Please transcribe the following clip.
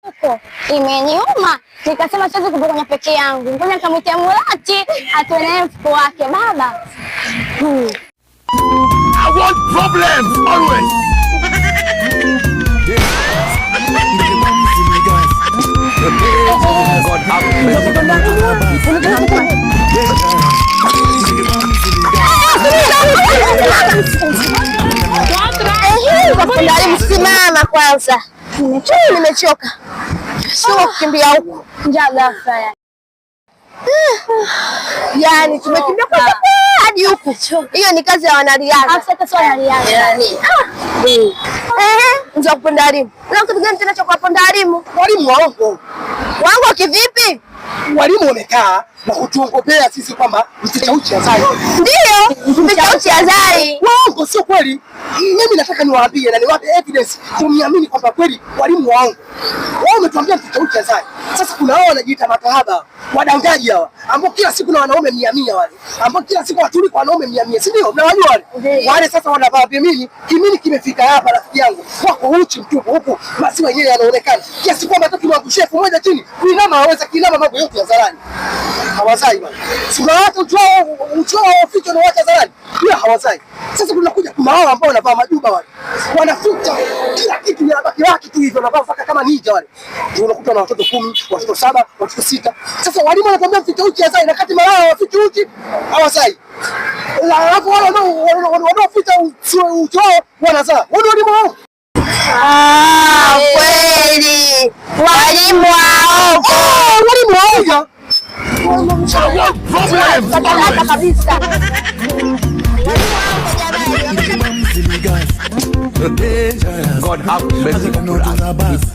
huko imeniuma, nikasema siwezi kupokonya peke yangu, ngoja nikamwitia Mulati atuenee mfuko wake. Baba, I want problems always. Simama kwanza, nimechoka, sio kukimbia huku, njaa ghafla. Yani tumekimbia kwa hadi huku, hiyo ni kazi ya wanariadha. Sasa sio wanariadha yani. Ndio kupenda elimu. Leo kitu gani tena cha kupenda elimu? Walimu waongo. Wangu kivipi? Walimu wamekaa na kutuongopea sisi kwamba mtitauchi Azai. Ndio, mtitauchi Azai. Waongo, sio kweli. Mimi nataka niwaambie na niwape evidence tumiamini kwamba kweli walimu waongo. Wao wametuambia mtitauchi Azai. Sasa kuna wao wanajiita makahaba, wadangaji hawa, ambao kila siku na wanaume 100 wale. Ambao kila siku watuli kwa wanaume 100, si ndio? Mnawajua wale? Wale sasa wanavaa vimini, kimini kimefika hapa rafiki yangu. Wako uchi mtupu huku, maziwa yenyewe yanaonekana. Kiasi kwamba hata kimwangushia elfu moja chini, kuinama haweza kuinama mambo yote ya zarani. Hawazai bwana. Sina watu uchao ficho na wacha zarani. Pia hawazai. Sasa tunakuja kuna wao ambao wanavaa majuba wale. Wanafuta kila kitu ni baki wake tu hivyo, wanavaa faka kama ninja wale. Unakuta na watoto 10, watoto 7, watoto 6. Sasa walimu wanakuambia mfiche uchi Azai, na kati malao wafiche uchi hawazai. Alafu wale wanaoficha uchi wao wanazaa. Walimu wao. Kweli. Walimu wao. Walimu wao. Kabisa. God have mercy on us.